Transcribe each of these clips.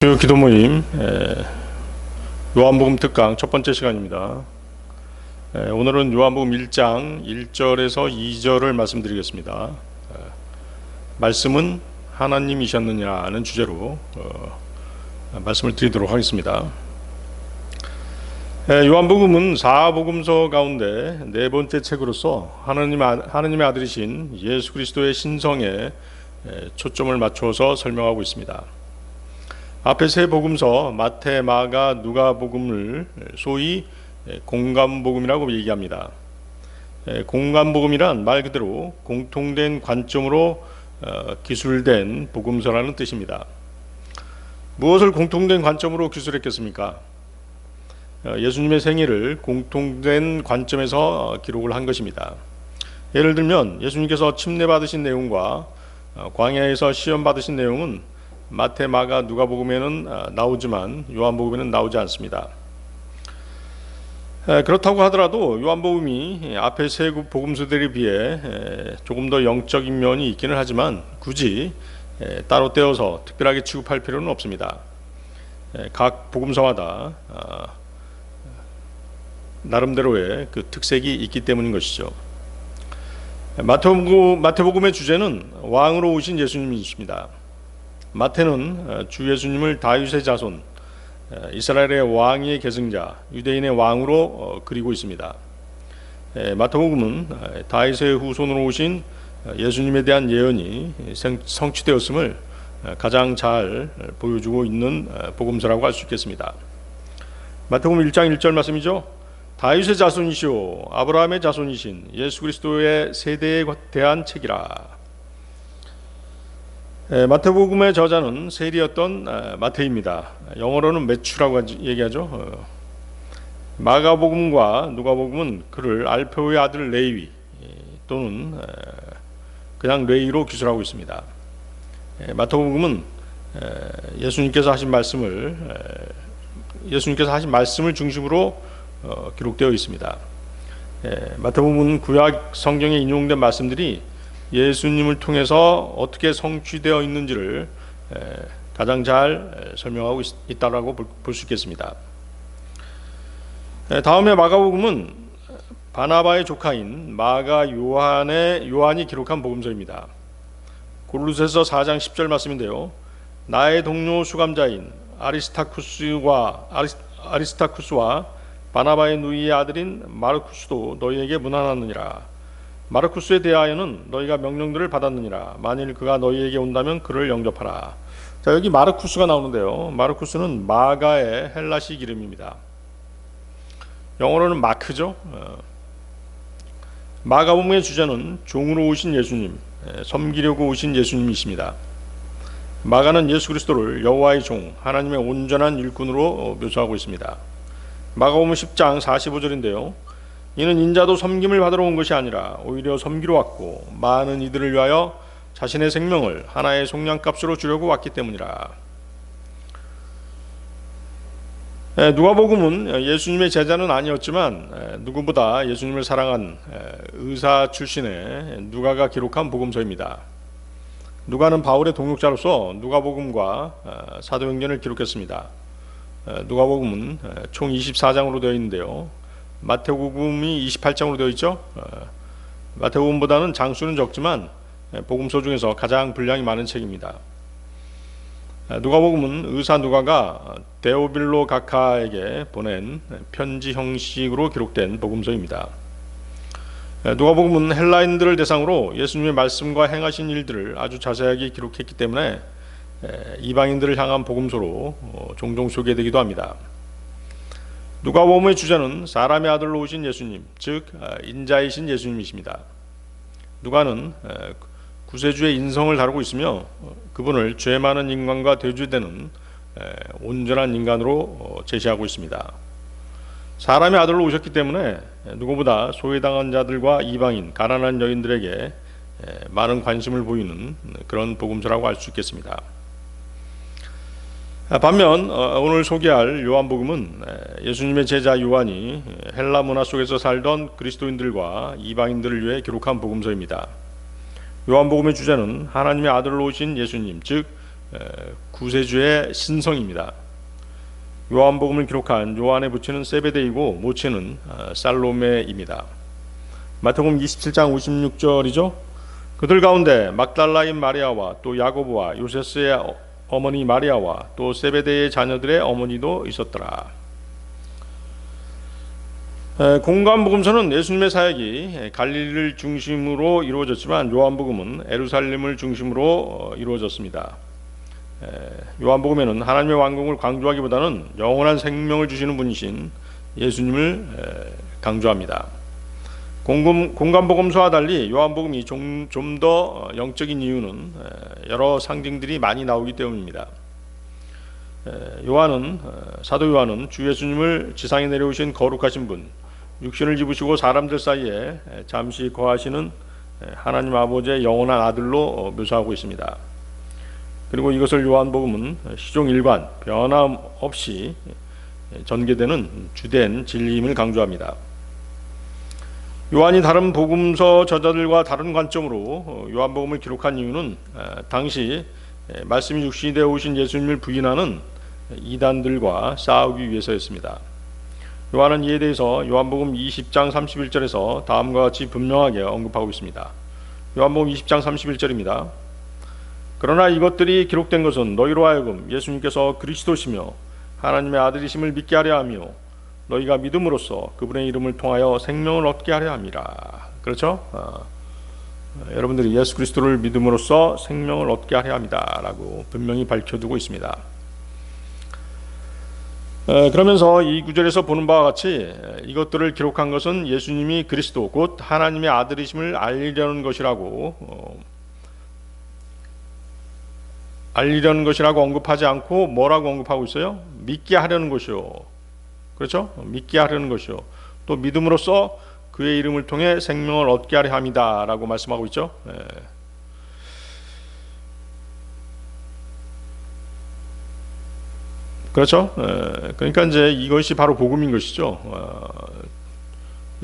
교육 기도 모임 요한복음 특강 첫 번째 시간입니다. 오늘은 요한복음 1장 1절에서 2절을 말씀드리겠습니다. 말씀은 하나님이셨느냐는 주제로 말씀을 드리도록 하겠습니다. 요한복음은 사복음서 가운데 네 번째 책으로서 하나님의 아들이신 예수 그리스도의 신성에 초점을 맞춰서 설명하고 있습니다. 앞에 세 복음서 마태, 마가, 누가복음을 소위 공감복음이라고 얘기합니다. 공감복음이란 말 그대로 공통된 관점으로 기술된 복음서라는 뜻입니다. 무엇을 공통된 관점으로 기술했겠습니까? 예수님의 생애를 공통된 관점에서 기록을 한 것입니다. 예를 들면 예수님께서 침례받으신 내용과 광야에서 시험 받으신 내용은 마태, 마가, 누가복음에는 나오지만 요한복음에는 나오지 않습니다. 그렇다고 하더라도 요한복음이 앞에 세 복음서들에 비해 조금 더 영적인 면이 있기는 하지만 굳이 따로 떼어서 특별하게 취급할 필요는 없습니다. 각 복음서마다 나름대로의 그 특색이 있기 때문인 것이죠. 마태복음의 주제는 왕으로 오신 예수님이십니다. 마태는 주 예수님을 다윗의 자손, 이스라엘의 왕위의 계승자, 유대인의 왕으로 그리고 있습니다. 마태복음은 다윗의 후손으로 오신 예수님에 대한 예언이 성취되었음을 가장 잘 보여주고 있는 복음서라고 할 수 있겠습니다. 마태복음 1장 1절 말씀이죠. 다윗의 자손이시오 아브라함의 자손이신 예수 그리스도의 세대에 대한 책이라. 마태복음의 저자는 세리였던 마태입니다. 영어로는 매추라고 얘기하죠. 마가복음과 누가복음은 그를 알페오의 아들 레위 또는 그냥 레위로 기술하고 있습니다. 마태복음은 예수님께서 하신 말씀을 중심으로 기록되어 있습니다. 마태복음은 구약 성경에 인용된 말씀들이 예수님을 통해서 어떻게 성취되어 있는지를 가장 잘 설명하고 있다고 볼 수 있겠습니다. 다음에 마가복음은 바나바의 조카인 마가 요한이 기록한 복음서입니다. 골로새서 4장 10절 말씀인데요. 나의 동료 수감자인 아리스타쿠스와 바나바의 누이의 아들인 마르쿠스도 너희에게 문안하느니라. 마르쿠스에 대하여는 너희가 명령들을 받았느니라. 만일 그가 너희에게 온다면 그를 영접하라. 자, 여기 마르쿠스가 나오는데요. 마르쿠스는 마가의 헬라식 이름입니다. 영어로는 마크죠. 마가복음의 주제는 종으로 오신 예수님, 섬기려고 오신 예수님이십니다. 마가는 예수 그리스도를 여호와의 종, 하나님의 온전한 일꾼으로 묘사하고 있습니다. 마가복음 10장 45절인데요. 이는 인자도 섬김을 받으러 온 것이 아니라 오히려 섬기러 왔고 많은 이들을 위하여 자신의 생명을 하나의 속량값으로 주려고 왔기 때문이라. 누가복음은 예수님의 제자는 아니었지만 누구보다 예수님을 사랑한 의사 출신의 누가가 기록한 복음서입니다. 누가는 바울의 동역자로서 누가복음과 사도행전을 기록했습니다. 누가복음은 총 24장으로 되어 있는데요. 마태복음이 28장으로 되어 있죠. 마태복음보다는 장수는 적지만 복음서 중에서 가장 분량이 많은 책입니다. 누가복음은 의사 누가가 데오빌로 가카에게 보낸 편지 형식으로 기록된 복음서입니다. 누가복음은 헬라인들을 대상으로 예수님의 말씀과 행하신 일들을 아주 자세하게 기록했기 때문에 이방인들을 향한 복음서로 종종 소개되기도 합니다. 누가복음의 주제는 사람의 아들로 오신 예수님, 즉 인자이신 예수님이십니다. 누가는 구세주의 인성을 다루고 있으며 그분을 죄 많은 인간과 대조되는 온전한 인간으로 제시하고 있습니다. 사람의 아들로 오셨기 때문에 누구보다 소외당한 자들과 이방인, 가난한 여인들에게 많은 관심을 보이는 그런 복음서라고 할 수 있겠습니다. 반면 오늘 소개할 요한복음은 예수님의 제자 요한이 헬라 문화 속에서 살던 그리스도인들과 이방인들을 위해 기록한 복음서입니다. 요한복음의 주제는 하나님의 아들로 오신 예수님, 즉 구세주의 신성입니다. 요한복음을 기록한 요한의 부친은 세베데이고 모친은 살로메입니다. 마태복음 27장 56절이죠. 그들 가운데 막달라인 마리아와 또 야고보와 요세스의 어머니 마리아와 또 세베데의 자녀들의 어머니도 있었더라. 공관복음서는 예수님의 사역이 갈릴리를 중심으로 이루어졌지만 요한복음은 예루살렘을 중심으로 이루어졌습니다. 요한복음에는 하나님의 왕국을 강조하기보다는 영원한 생명을 주시는 분이신 예수님을 강조합니다. 공관복음서와 달리 요한복음이 좀 더 영적인 이유는 여러 상징들이 많이 나오기 때문입니다. 사도 요한은 주 예수님을 지상에 내려오신 거룩하신 분, 육신을 입으시고 사람들 사이에 잠시 거하시는 하나님 아버지의 영원한 아들로 묘사하고 있습니다. 그리고 이것을 요한복음은 시종일관 변함없이 전개되는 주된 진리임을 강조합니다. 요한이 다른 복음서 저자들과 다른 관점으로 요한복음을 기록한 이유는 당시 말씀이 육신이 되어 오신 예수님을 부인하는 이단들과 싸우기 위해서였습니다. 요한은 이에 대해서 요한복음 20장 31절에서 다음과 같이 분명하게 언급하고 있습니다. 요한복음 20장 31절입니다. 그러나 이것들이 기록된 것은 너희로 하여금 예수님께서 그리스도시며 하나님의 아들이심을 믿게 하려 하며 너희가 믿음으로써 그분의 이름을 통하여 생명을 얻게 하려 함이라. 그렇죠? 여러분들이 예수 그리스도를 믿음으로써 생명을 얻게 하려 합니다 라고 분명히 밝혀두고 있습니다. 그러면서 이 구절에서 보는 바와 같이 이것들을 기록한 것은 예수님이 그리스도 곧 하나님의 아들이심을 알리려는 것이라고 언급하지 않고 뭐라고 언급하고 있어요? 믿게 하려는 것이요. 그렇죠? 믿게 하려는 것이요. 또 믿음으로써 그의 이름을 통해 생명을 얻게 하려 합니다 라고 말씀하고 있죠. 그렇죠? 그러니까 이제 이것이 바로 복음인 것이죠.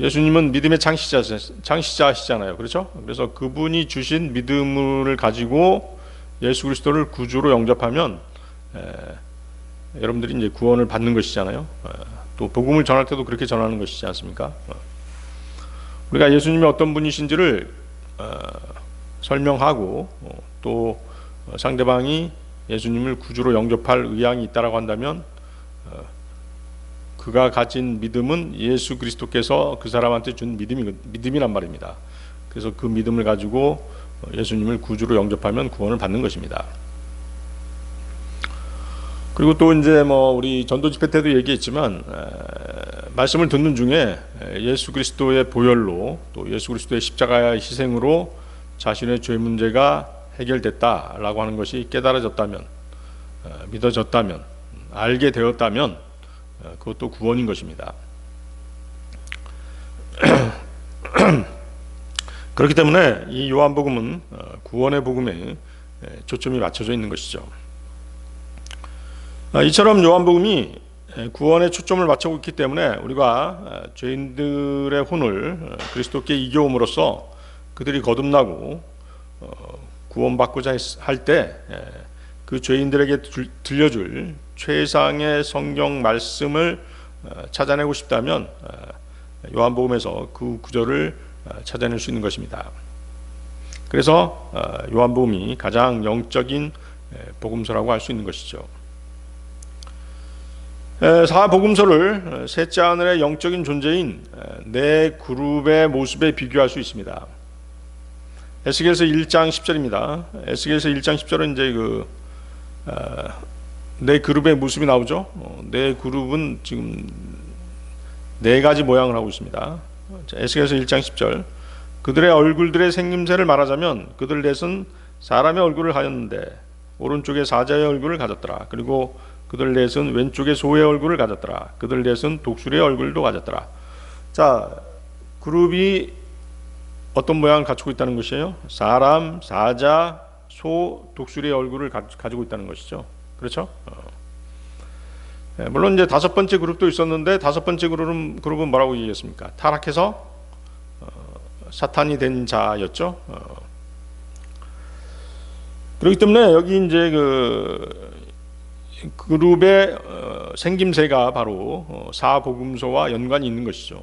예수님은 믿음의 창시자시잖아요. 그렇죠? 그래서 그분이 주신 믿음을 가지고 예수 그리스도를 구주로 영접하면 여러분들이 이제 구원을 받는 것이잖아요. 또 복음을 전할 때도 그렇게 전하는 것이지 않습니까? 우리가 예수님이 어떤 분이신지를 설명하고 또 상대방이 예수님을 구주로 영접할 의향이 있다라고 한다면 그가 가진 믿음은 예수 그리스도께서 그 사람한테 준 믿음이란 말입니다. 그래서 그 믿음을 가지고 예수님을 구주로 영접하면 구원을 받는 것입니다. 그리고 또 이제 우리 전도 집회 때도 얘기했지만 말씀을 듣는 중에 예수 그리스도의 보혈로 또 예수 그리스도의 십자가의 희생으로 자신의 죄 문제가 해결됐다라고 하는 것이 깨달아졌다면, 믿어졌다면, 알게 되었다면 그것도 구원인 것입니다. 그렇기 때문에 이 요한복음은 구원의 복음에 초점이 맞춰져 있는 것이죠. 이처럼 요한복음이 구원에 초점을 맞추고 있기 때문에 우리가 죄인들의 혼을 그리스도께 이겨옴으로써 그들이 거듭나고 구원받고자 할 때 그 죄인들에게 들려줄 최상의 성경 말씀을 찾아내고 싶다면 요한복음에서 그 구절을 찾아낼 수 있는 것입니다. 그래서 요한복음이 가장 영적인 복음서라고 할 수 있는 것이죠. 사복음서를 셋째 하늘의 영적인 존재인 네 그룹의 모습에 비교할 수 있습니다. 에스겔서 1장 10절입니다. 에스겔서 1장 10절은 이제 네 그룹의 모습이 나오죠. 네 그룹은 지금 네 가지 모양을 하고 있습니다. 에스겔서 1장 10절. 그들의 얼굴들의 생김새를 말하자면 그들 넷은 사람의 얼굴을 하였는데 오른쪽에 사자의 얼굴을 가졌더라. 그리고 그들 넷은 왼쪽에 소의 얼굴을 가졌더라. 그들 넷은 독수리의 얼굴도 가졌더라. 자, 그룹이 어떤 모양을 갖추고 있다는 것이에요? 사람, 사자, 소, 독수리의 얼굴을 가지고 있다는 것이죠. 그렇죠? 물론 이제 다섯 번째 그룹도 있었는데 다섯 번째 그룹은 뭐라고 얘기했습니까? 타락해서 사탄이 된 자였죠. 그렇기 때문에 여기 이제 그 그룹의 생김새가 바로 사복음서와 연관이 있는 것이죠.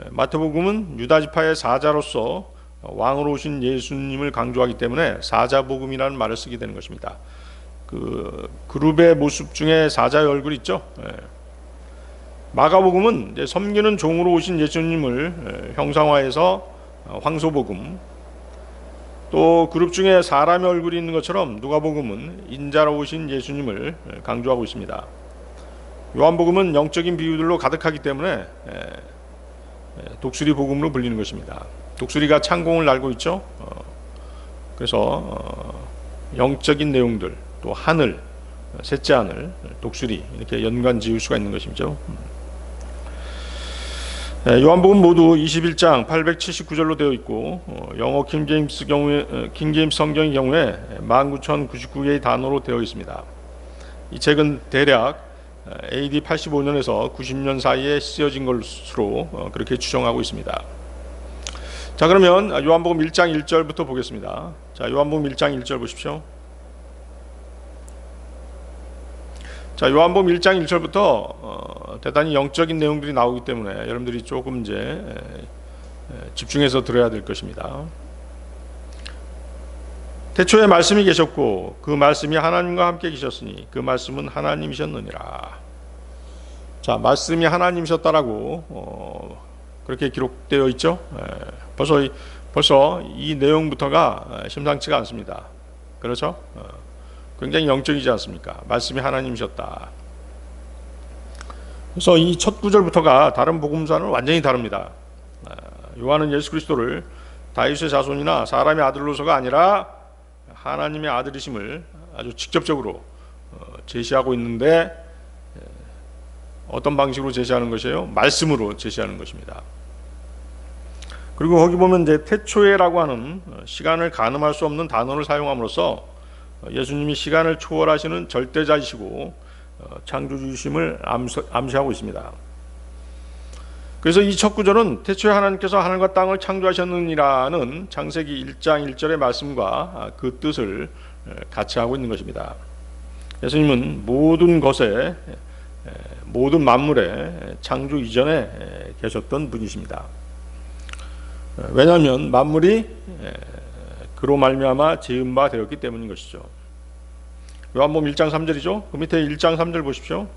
마태복음은 유다 지파의 사자로서 왕으로 오신 예수님을 강조하기 때문에 사자복음이라는 말을 쓰게 되는 것입니다. 그 그룹의 모습 중에 사자의 얼굴 있죠. 마가복음은 이제 섬기는 종으로 오신 예수님을 형상화해서 황소복음, 또 그룹 중에 사람의 얼굴이 있는 것처럼 누가복음은 인자로 오신 예수님을 강조하고 있습니다. 요한복음은 영적인 비유들로 가득하기 때문에 독수리 복음으로 불리는 것입니다. 독수리가 창공을 날고 있죠. 그래서 영적인 내용들, 또 하늘, 셋째 하늘, 독수리 이렇게 연관 지을 수가 있는 것이죠. 요한복음 모두 21장 879절로 되어 있고 영어 킹제임스 성경의 경우에 19,099개의 단어로 되어 있습니다. 이 책은 대략 AD 85년에서 90년 사이에 쓰여진 것으로 그렇게 추정하고 있습니다. 자, 그러면 요한복음 1장 1절부터 보겠습니다. 자, 요한복음 1장 1절 보십시오. 자, 요한복음 1장 1절부터 대단히 영적인 내용들이 나오기 때문에 여러분들이 조금 이제 집중해서 들어야 될 것입니다. 태초에 말씀이 계셨고 그 말씀이 하나님과 함께 계셨으니 그 말씀은 하나님이셨느니라. 자, 말씀이 하나님이셨다라고 그렇게 기록되어 있죠. 벌써 이 내용부터가 심상치가 않습니다. 그렇죠? 굉장히 영적이지 않습니까? 말씀이 하나님이셨다. 그래서 이 첫 구절부터가 다른 복음서와는 완전히 다릅니다. 요한은 예수 그리스도를 다윗의 자손이나 사람의 아들로서가 아니라 하나님의 아들이심을 아주 직접적으로 제시하고 있는데 어떤 방식으로 제시하는 것이에요? 말씀으로 제시하는 것입니다. 그리고 거기 보면 이제 태초에라고 하는 시간을 가늠할 수 없는 단어를 사용함으로써 예수님이 시간을 초월하시는 절대자이시고 창조주이심을 암시하고 있습니다. 그래서 이 첫 구절은 태초에 하나님께서 하늘과 땅을 창조하셨느니라는 창세기 1장 1절의 말씀과 그 뜻을 같이 하고 있는 것입니다. 예수님은 모든 것에, 모든 만물의 창조 이전에 계셨던 분이십니다. 왜냐하면 만물이 그로 말미암아 지은 바 되었기 때문인 것이죠. 요한복음 1장 3절이죠. 그 밑에 1장 3절 보십시오.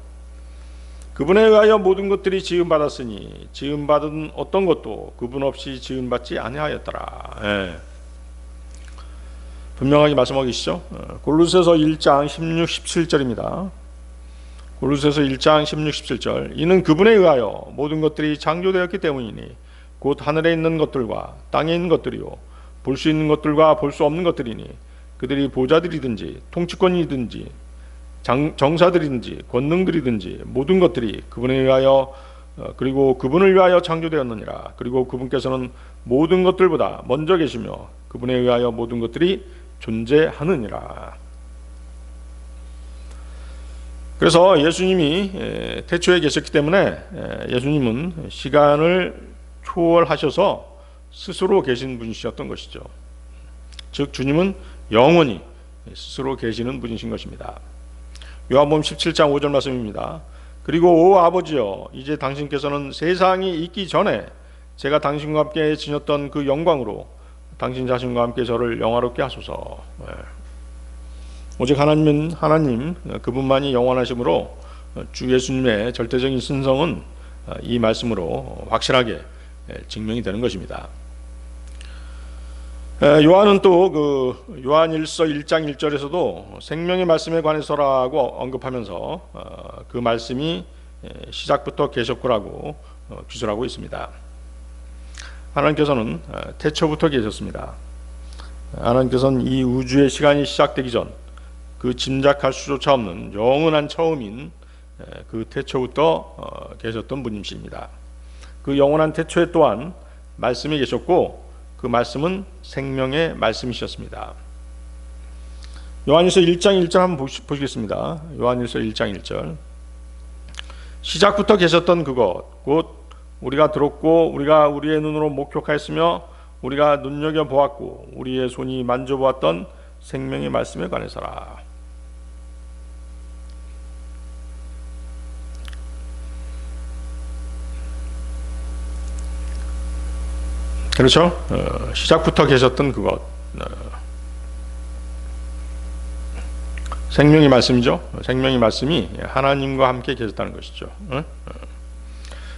그분에 의하여 모든 것들이 지음받았으니 지음받은 어떤 것도 그분 없이 지음받지 아니하였더라. 분명하게 말씀하고 계시죠. 골로새서 1장 16, 17절입니다. 골로새서 1장 16, 17절. 이는 그분에 의하여 모든 것들이 창조되었기 때문이니 곧 하늘에 있는 것들과 땅에 있는 것들이요 볼 수 있는 것들과 볼 수 없는 것들이니 그들이 보좌들이든지 통치권이든지 정사들이든지 권능들이든지 모든 것들이 그분에 의하여 그리고 그분을 위하여 창조되었느니라. 그리고 그분께서는 모든 것들보다 먼저 계시며 그분에 의하여 모든 것들이 존재하느니라. 그래서 예수님이 태초에 계셨기 때문에 예수님은 시간을 초월하셔서 스스로 계신 분이셨던 것이죠. 즉 주님은 영원히 스스로 계시는 분이신 것입니다. 요한복음 17장 5절 말씀입니다. 그리고 오 아버지여 이제 당신께서는 세상이 있기 전에 제가 당신과 함께 지녔던 그 영광으로 당신 자신과 함께 저를 영화롭게 하소서. 오직 하나님은 하나님 그분만이 영원하심으로 주 예수님의 절대적인 신성은 이 말씀으로 확실하게 증명이 되는 것입니다. 요한은 또 그 요한일서 1장 1절에서도 생명의 말씀에 관해서라고 언급하면서 그 말씀이 시작부터 계셨구라고 기술하고 있습니다. 하나님께서는 태초부터 계셨습니다. 하나님께서는 이 우주의 시간이 시작되기 전 그 짐작할 수조차 없는 영원한 처음인 그 태초부터 계셨던 분이십니다. 그 영원한 태초에 또한 말씀이 계셨고 그 말씀은 생명의 말씀이셨습니다. 요한일서 1장 1절 한번 보시겠습니다. 요한일서 1장 1절. 시작부터 계셨던 그것 곧 우리가 들었고 우리가 우리의 눈으로 목격하였으며 우리가 눈여겨보았고 우리의 손이 만져보았던 생명의 말씀에 관해서라. 그렇죠? 시작부터 계셨던 그것, 생명의 말씀이죠. 생명의 말씀이 하나님과 함께 계셨다는 것이죠.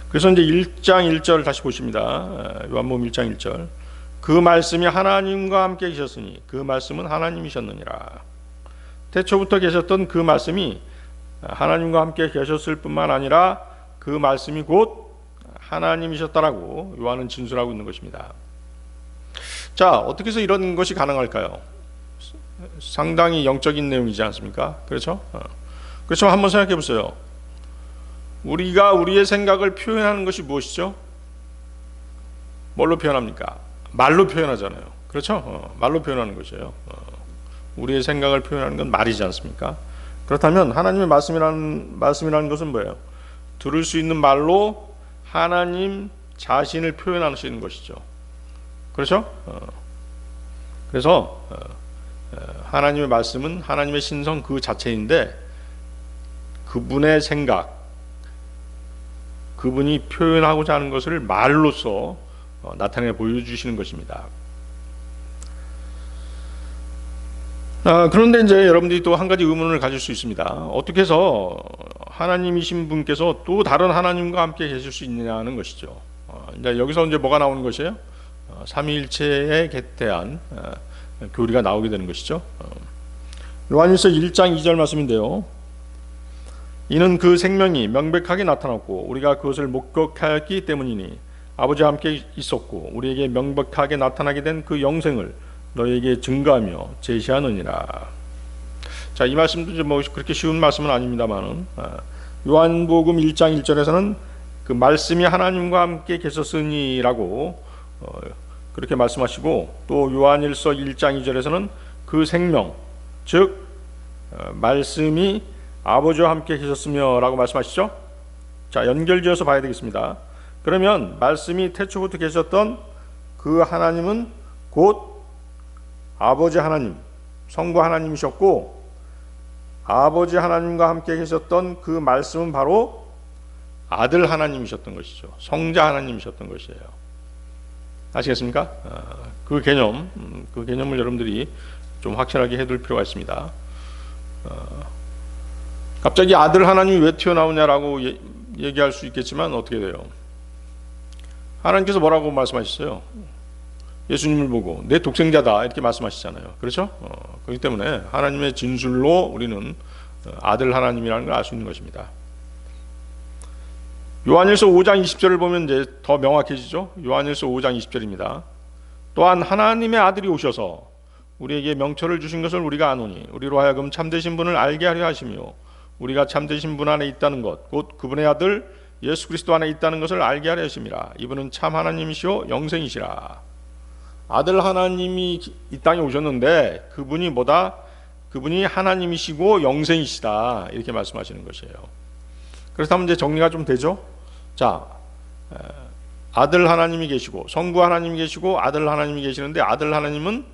그래서 이제 1장 1절 다시 보십니다. 요한복음 1장 1절. 그 말씀이 하나님과 함께 계셨으니 그 말씀은 하나님이셨느니라. 태초부터 계셨던 그 말씀이 하나님과 함께 계셨을 뿐만 아니라 그 말씀이 곧 하나님이셨다라고 요한은 진술하고 있는 것입니다. 자, 어떻게 해서 이런 것이 가능할까요? 상당히 영적인 내용이지 않습니까? 그렇죠? 그렇죠. 한번 생각해 보세요. 우리가 우리의 생각을 표현하는 것이 무엇이죠? 뭘로 표현합니까? 말로 표현하잖아요. 그렇죠? 말로 표현하는 것이에요. 우리의 생각을 표현하는 건 말이지 않습니까? 그렇다면 하나님의 말씀이라는 것은 뭐예요? 들을 수 있는 말로 하나님 자신을 표현하시는 것이죠. 그렇죠? 그래서 하나님의 말씀은 하나님의 신성 그 자체인데 그분의 생각, 그분이 표현하고자 하는 것을 말로써 나타내 보여주시는 것입니다. 그런데 이제 여러분들이 또 한 가지 의문을 가질 수 있습니다. 어떻게 해서 하나님이신 분께서 또 다른 하나님과 함께 계실 수 있느냐는 것이죠. 이제 여기서 이제 뭐가 나오는 것이에요? 삼위일체에 대한 교리가 나오게 되는 것이죠. 요한일서 1장 2절 말씀인데요. 이는 그 생명이 명백하게 나타났고 우리가 그것을 목격하였기 때문이니 아버지와 함께 있었고 우리에게 명백하게 나타나게 된 그 영생을 너희에게 증거하며 제시하느니라. 자, 이 말씀도 뭐 그렇게 쉬운 말씀은 아닙니다만은 요한복음 1장 1절에서는 그 말씀이 하나님과 함께 계셨으니라고 그렇게 말씀하시고 또 요한일서 1장 2절에서는 그 생명 즉 말씀이 아버지와 함께 계셨으며 라고 말씀하시죠. 자, 연결지어서 봐야 되겠습니다. 그러면 말씀이 태초부터 계셨던 그 하나님은 곧 아버지 하나님, 성부 하나님이셨고 아버지 하나님과 함께 계셨던 그 말씀은 바로 아들 하나님이셨던 것이죠. 성자 하나님이셨던 것이에요. 아시겠습니까? 그 개념을 여러분들이 좀 확실하게 해둘 필요가 있습니다. 갑자기 아들 하나님이 왜 튀어나오냐라고 얘기할 수 있겠지만 어떻게 돼요? 하나님께서 뭐라고 말씀하셨어요? 예수님을 보고 내 독생자다 이렇게 말씀하시잖아요. 그렇죠? 그렇기 때문에 하나님의 진술로 우리는 아들 하나님이라는 걸 알 수 있는 것입니다. 요한일서 5장 20절을 보면 이제 더 명확해지죠. 요한일서 5장 20절입니다. 또한 하나님의 아들이 오셔서 우리에게 명철을 주신 것을 우리가 아노니 우리로 하여금 참되신 분을 알게 하려 하시며 우리가 참되신 분 안에 있다는 것 곧 그분의 아들 예수 그리스도 안에 있다는 것을 알게 하려 하심이라. 이분은 참 하나님이시오 영생이시라. 아들 하나님이 이 땅에 오셨는데 그분이 뭐다? 그분이 하나님이시고 영생이시다 이렇게 말씀하시는 것이에요. 그렇다면 이제 정리가 좀 되죠? 자, 아들 하나님이 계시고 성부 하나님이 계시고 아들 하나님이 계시는데 아들 하나님은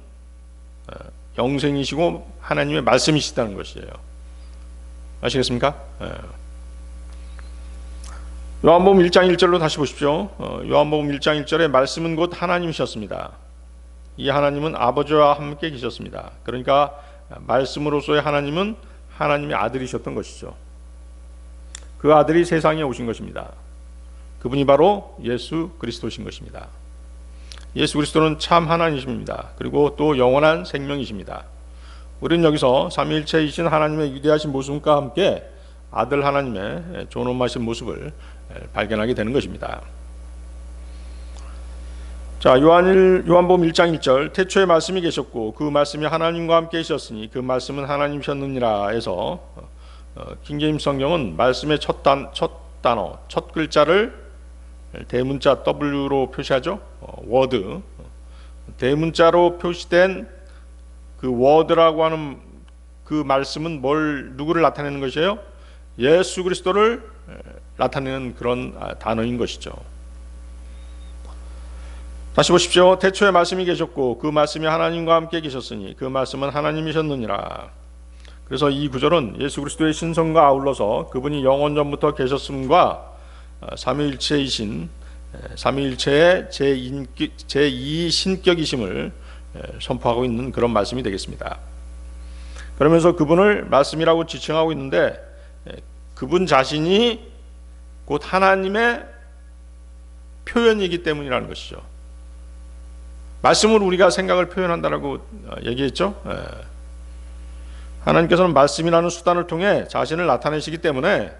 영생이시고 하나님의 말씀이시다는 것이에요. 아시겠습니까? 요한복음 1장 1절로 다시 보십시오. 요한복음 1장 1절에 말씀은 곧 하나님이셨습니다. 이 하나님은 아버지와 함께 계셨습니다. 그러니까 말씀으로서의 하나님은 하나님의 아들이셨던 것이죠. 그 아들이 세상에 오신 것입니다. 그분이 바로 예수 그리스도신 것입니다. 예수 그리스도는 참 하나님이십니다. 그리고 또 영원한 생명이십니다. 우리는 여기서 삼위일체이신 하나님의 위대하신 모습과 함께 아들 하나님의 존엄하신 모습을 발견하게 되는 것입니다. 자, 요한복음 1장 1절 태초에 말씀이 계셨고 그 말씀이 하나님과 함께 있었으니 그 말씀은 하나님이셨느니라 해서 킹제임스 성경은 말씀의 첫 단어, 첫 글자를 대문자 W로 표시하죠. 워드. 대문자로 표시된 그 워드라고 하는 그 말씀은 누구를 나타내는 것이에요? 예수 그리스도를. 나타내는 그런 단어인 것이죠. 다시 보십시오. 태초에 말씀이 계셨고 그 말씀이 하나님과 함께 계셨으니 그 말씀은 하나님이셨느니라. 그래서 이 구절은 예수 그리스도의 신성과 아울러서 그분이 영원 전부터 계셨음과 삼위일체이신 삼위일체의 제2 신격이심을 선포하고 있는 그런 말씀이 되겠습니다. 그러면서 그분을 말씀이라고 지칭하고 있는데 그분 자신이 곧 하나님의 표현이기 때문이라는 것이죠. 말씀으로 우리가 생각을 표현한다라고 얘기했죠. 하나님께서는 말씀이라는 수단을 통해 자신을 나타내시기 때문에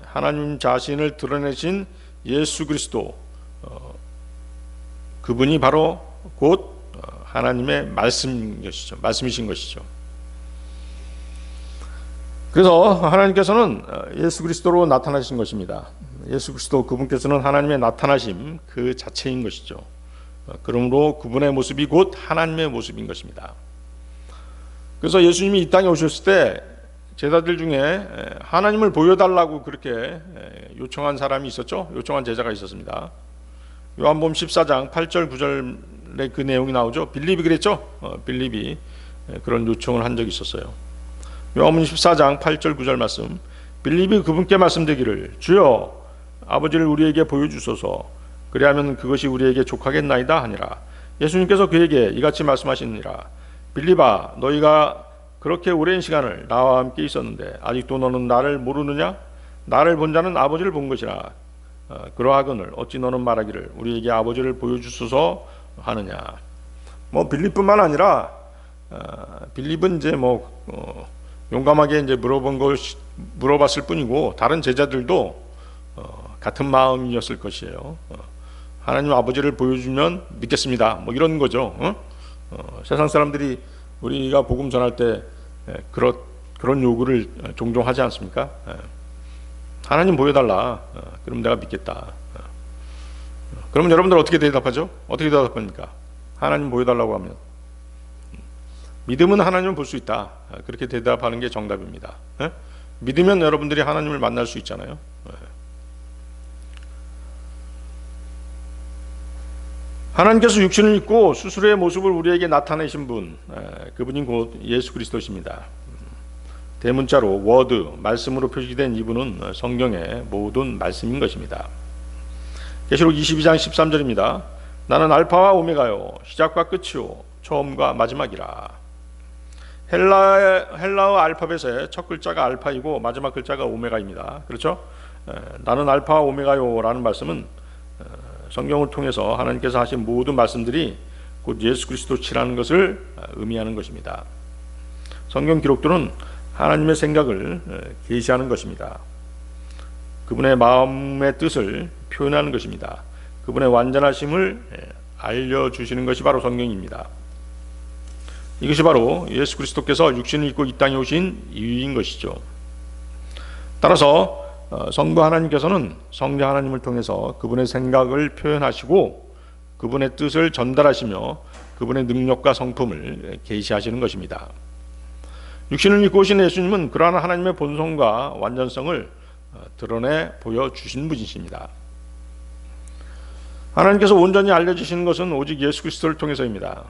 하나님 자신을 드러내신 예수 그리스도, 그분이 바로 곧 하나님의 말씀이신 것이죠. 그래서 하나님께서는 예수 그리스도로 나타나신 것입니다. 예수 그리스도 그분께서는 하나님의 나타나심 그 자체인 것이죠. 그러므로 그분의 모습이 곧 하나님의 모습인 것입니다. 그래서 예수님이 이 땅에 오셨을 때 제자들 중에 하나님을 보여달라고 그렇게 요청한 사람이 있었죠. 요청한 제자가 있었습니다. 요한복음 14장 8절 9절에 그 내용이 나오죠. 빌립이 그랬죠. 빌립이 그런 요청을 한 적이 있었어요. 요한복음 14장 8절 9절 말씀, 빌립이 그분께 말씀드리기를 주여 아버지를 우리에게 보여주소서, 그리하면 그것이 우리에게 족하겠나이다 하니라. 예수님께서 그에게 이같이 말씀하시니라. 빌립아, 너희가 그렇게 오랜 시간을 나와 함께 있었는데 아직도 너는 나를 모르느냐? 나를 본 자는 아버지를 본 것이라. 그러하거늘 어찌 너는 말하기를 우리에게 아버지를 보여주소서 하느냐? 빌립뿐만 아니라 빌립은 이제 용감하게 이제 물어봤을 뿐이고 다른 제자들도 같은 마음이었을 것이에요. 하나님 아버지를 보여주면 믿겠습니다. 이런 거죠. 세상 사람들이 우리가 복음 전할 때 그런 요구를 종종 하지 않습니까? 하나님 보여달라. 그럼 내가 믿겠다. 그러면 여러분들 어떻게 대답하죠? 어떻게 대답합니까? 하나님 보여달라고 하면 믿음은 하나님을 볼 수 있다. 그렇게 대답하는 게 정답입니다. 믿으면 여러분들이 하나님을 만날 수 있잖아요. 하나님께서 육신을 입고 스스로의 모습을 우리에게 나타내신 분, 그분이 곧 예수 그리스도십니다. 대문자로 워드, 말씀으로 표시된 이분은 성경의 모든 말씀인 것입니다. 계시록 22장 13절입니다. 나는 알파와 오메가요, 시작과 끝이요, 처음과 마지막이라. 헬라어 알파벳의 첫 글자가 알파이고 마지막 글자가 오메가입니다. 그렇죠? 나는 알파와 오메가요 라는 말씀은 성경을 통해서 하나님께서 하신 모든 말씀들이 곧 예수 그리스도시라는 것을 의미하는 것입니다. 성경 기록들은 하나님의 생각을 계시하는 것입니다. 그분의 마음의 뜻을 표현하는 것입니다. 그분의 완전하심을 알려주시는 것이 바로 성경입니다. 이것이 바로 예수 그리스도께서 육신을 입고 이 땅에 오신 이유인 것이죠. 따라서 성부 하나님께서는 성자 하나님을 통해서 그분의 생각을 표현하시고 그분의 뜻을 전달하시며 그분의 능력과 성품을 계시하시는 것입니다. 육신을 입고 오신 예수님은 그러한 하나님의 본성과 완전성을 드러내 보여주신 분이십니다. 하나님께서 온전히 알려주시는 것은 오직 예수 그리스도를 통해서입니다.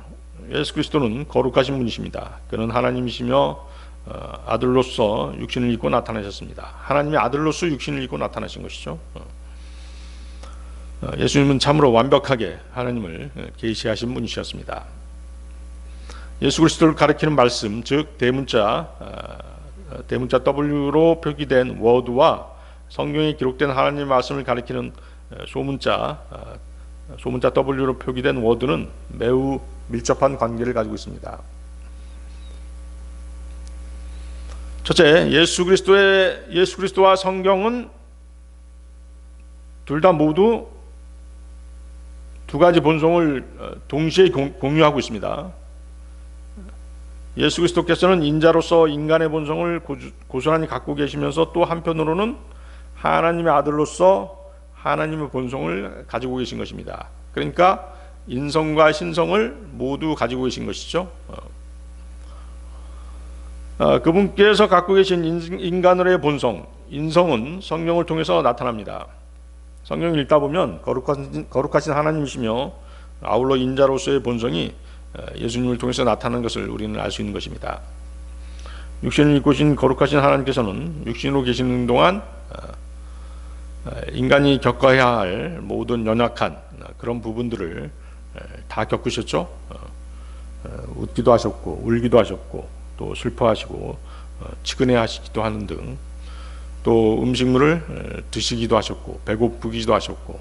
예수 그리스도는 거룩하신 분이십니다. 그는 하나님이시며 아들로서 육신을 입고 나타나셨습니다. 하나님의 아들로서 육신을 입고 나타나신 것이죠. 예수님은 참으로 완벽하게 하나님을 계시하신 분이셨습니다. 예수 그리스도를 가리키는 말씀, 즉 대문자 W로 표기된 워드와 성경에 기록된 하나님의 말씀을 가리키는 소문자 W로 표기된 워드는 매우 밀접한 관계를 가지고 있습니다. 첫째, 예수 그리스도와 성경은 둘 다 모두 두 가지 본성을 동시에 공유하고 있습니다. 예수 그리스도께서는 인자로서 인간의 본성을 고스란히 갖고 계시면서 또 한편으로는 하나님의 아들로서 하나님의 본성을 가지고 계신 것입니다. 그러니까 인성과 신성을 모두 가지고 계신 것이죠. 그분께서 갖고 계신 인간으로의 본성, 인성은 성경을 통해서 나타납니다. 성경을 읽다 보면 거룩하신 하나님이시며 아울러 인자로서의 본성이 예수님을 통해서 나타나는 것을 우리는 알 수 있는 것입니다. 육신을 입고 오신 거룩하신 하나님께서는 육신으로 계시는 동안 인간이 겪어야 할 모든 연약한 그런 부분들을 다 겪으셨죠. 웃기도 하셨고 울기도 하셨고 또 슬퍼하시고 치근해하시기도 하는 등, 또 음식물을 드시기도 하셨고 배고프기도 하셨고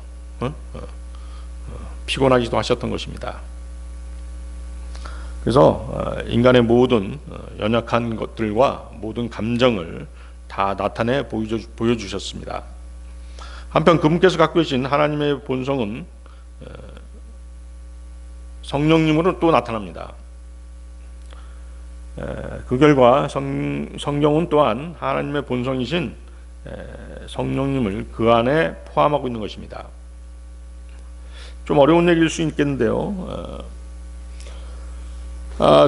피곤하기도 하셨던 것입니다. 그래서 인간의 모든 연약한 것들과 모든 감정을 다 나타내 보여주셨습니다. 한편 그분께서 갖고 계신 하나님의 본성은 성령님으로 또 나타납니다. 그 결과 성경은 또한 하나님의 본성이신 성령님을 그 안에 포함하고 있는 것입니다. 좀 어려운 얘기일 수 있겠는데요.